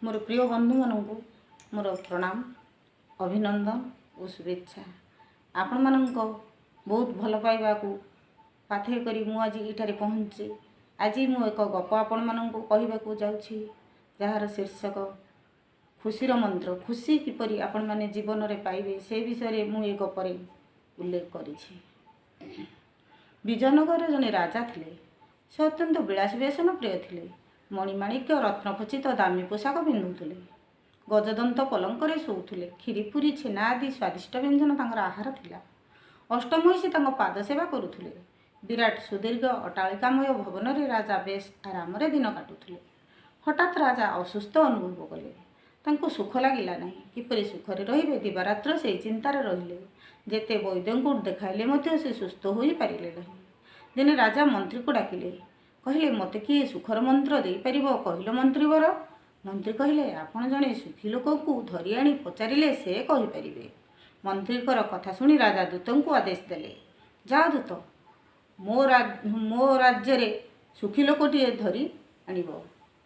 मोर प्रिय बंधु मानू मोर प्रणाम अभिनंदन और शुभेच्छा। आपण मानक बहुत भल पाइबा को पाथेय करी मु आज इठारे पहुँचे। आज मु एक गप आपण मानक कहवाक जाऊँगी जार शीर्षक खुशीर मंत्र। खुशी किपरि आपण माने जीवन रे पाइबे से विषय मु ए गपरे उल्लेख करिछि। विजयनगर जने राजा थिले। से अत्यंत विलास व्यसन प्रिय थिले। मणिमाणिक्य रत्नखचित दामी पोशाक पिंधुले। गजदंत पलंकरे शोउले। खीरीपुरी छेना आदि स्वादिष्ट व्यंजन तांकर आहार थिला। अष्टमहिषी तांको पाद सेवा करुथुले। विराट सुदीर्घ अट्टालिकामय भवन रे राजा बेस आराम रे दिन काटुथुले। हठात राजा असुस्थ अनुभव कले। तांको सुख लागिला नाही। किपरि सुखरे रहिबे दिवारात्र से चिंतार रहिले। जेते वैद्यंकु देखाइले मध्य से सुस्थ होई पारिले नाही। दिने राजा मंत्री को डाकिले। कहले मते किए सुखर मंत्र दे परिबो कहिलो मंत्रीवर। मंत्री कहले आपण जणे सुखी लोक को धरि आनी पचारिले से कहि परिबे। मंत्रीकर कथा सुनी राजा दूतंकु आदेश देले। जा दूत मो राज्य रे सुखी लोकटिए धरि आनिबो।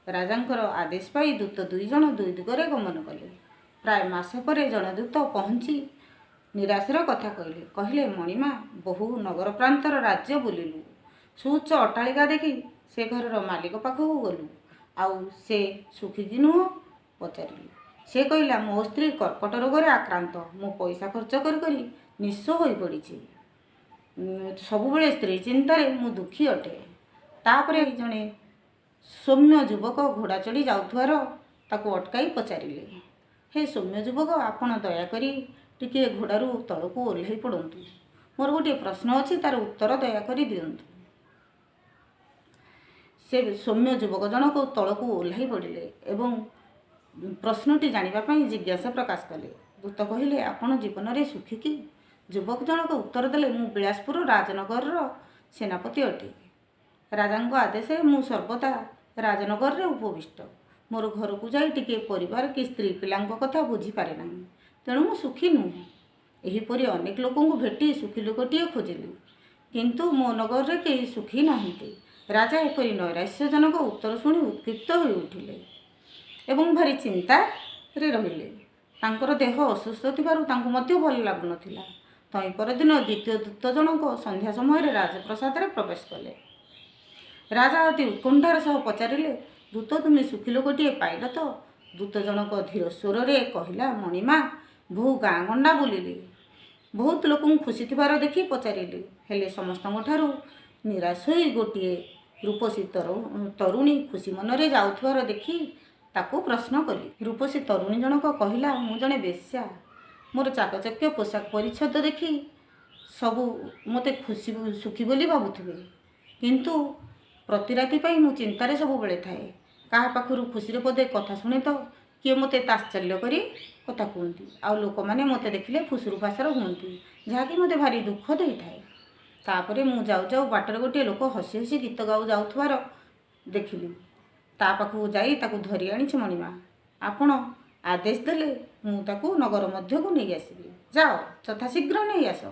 राजांकर आदेश पाई दूत दुई जण दुई दिगरे गमन कले। प्राय मासे परे जण दूत पहुँची निराशर कथा कहले। कहले मणिमा बहु नगर प्रांतर राज्य बुलिलु। सुउच्च अट्टालिका देखि से घर मालिक पाखक गलु। आउ से सुखी कि नुह पचारिलु। से कहला मो स्त्री कर्कट रोगरे आक्रांत। मो पैसा खर्च करी निस्स होई पड़िछि। सबुबले स्त्री चिंतारे मु दुखी अटे। तापरे जणे सौम्य युवक घोड़ा चढ़ी जाउथुवार ताको अटकाई पचारिले। हे सौम्य युवक आपण दयाकरी टिके घोड़ारू तलकू ओह्लाई पड़तु। मोर गोटे प्रश्न अच्छी तार उत्तर दयाकरी दियंतु। से सौम्य युवक जनक तलकू ओह्लाई पड़े एवं प्रश्नटी जानापी जिज्ञासा प्रकाश कले। दूत कहले आपण जीवन में सुखी कि? युवक जनक उत्तर देले मु बिलासपुर राजनगर सेनापति अटे। राजा आदेश मु सर्वदा राजनगर रे उपविष्ट। मोर घर को जाई टिके परिवार कि स्त्री पिला कथा बुझी पारे नाही। तेणु मु सुखी नुह। एहीपरि अनेक लोक भेटी सुखी लोकटिए खोजिली किंतु मो नगर रे केही सुखी नाहिंती। राजा एपरि नैराश्यजनक उत्तर शुणी उत्क्षिप्त हो उठिले एवं भारी चिंता रे रहिले। तांकर देह असुस्थ थिबारु तांको मध्य भल लागु नथिला। तई परदिन द्वितीय दूत जनक संध्या समय राजप्रसाद रे प्रवेश कले। राजा अति उत्कंठार सह पचारिले दूत तुमे सुखी लोकटिए पाइल तो? दूत जनक धीर स्वर रे कहला मणिमा बहु गाँ गंडा बुलिली। बहुत लोक खुशी थिबार देखि पचारिली। हेले समस्तଙ୍କ ठारू निराश होई गोटिए रूपसी तरुणी खुशी मनरे जाउथुवार देखि ताकू प्रश्न कली। रूपसी तरुणी जनक कहला मु जणे बेश्या। मोर चाकचक्य पोशाक परिच्छद देखि सबु मते खुशी सुखी बोली भाबुथिबे किंतु प्रति राति पई मु चिंतारे सबु बेले थाए। काहा पाखरु खुशीरे पदे कथा शुणे तो किए मते ताश्चर्य करी कथा कहती। आ लोक मैंने मते देखिले फुसुरु फासर हुंती जहाँकि मते भारी दुख देई थाए। तापरे मु जाऊ जाऊ बाटर गोटे लोक हसी हसी गीत गाऊ जाउथुवार देखिली। ता पाखु जाई ताकू धरी आनिछि मणिमा। आपण आदेश देले मु ताकू नगर मध्य को नहीं आसिबी। जाओ यथाशीघ्र नहीं आस।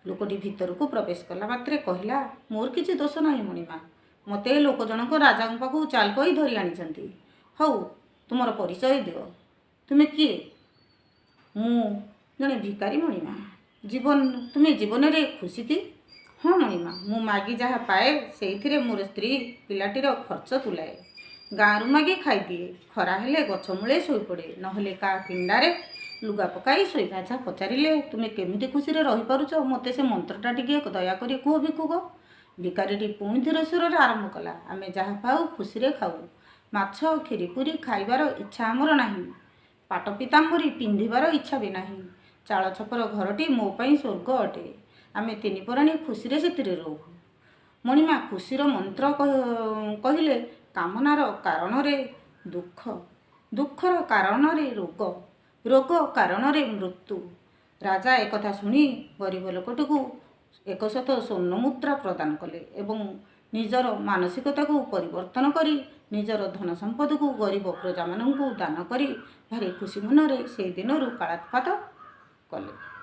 लोकटी भितर को प्रवेश कला मात्रे कहला मोर किछि दोष नाही मणिमा। मते लोक जनक राजा पाखु चाल कही धरी आनिछंती। हौ तुमर परिचय दियो। तुमे किए? मु जने भिकारी मणिमा। तुमे जीवन रे खुशी कि? हाँ मणिमा मु मागी जहाँ पाए से मोर स्त्री पिलाटीर खर्च तुलाए। गाँरु मागी खाई दिए। खरा हेले गछ मूले शोई पड़े नहले का पिंडारे लुगा पकाई शोई। राजा पचारिले तुमे केमिति खुशी रे रही पारुछ मते से मंत्रटा टिके दया करी कुह भिक्षुक। भिकारीटी पुणी धीर स्वर रे आरंभ कला आमे जहाँ पाऊ खुशी रे खाऊ। माछ खीरीपुरी खाइबार इच्छा आमर नाही। पाट पीताम्बरी पिंधिबार इच्छा भी नाही। चाल छपर घरटी मो पई स्वर्ग अटे। आमे तीन पराणी खुशी रे सेतिरे रहू। मणिमा खुशीर मंत्र कहिले कामनार कारण रे दुख, दुखर कारण रे रोग, रोग कारण रे मृत्यु। राजा एक कथा सुनी गरीब लोकटिकु 100 स्वर्ण मुद्रा प्रदान कले एवं निजर मानसिकता को परिवर्तन करी निजर धन संपद को गरीब प्रजा मानू दान करी भारी खुशी मनरे से दिन कालात्पात कले।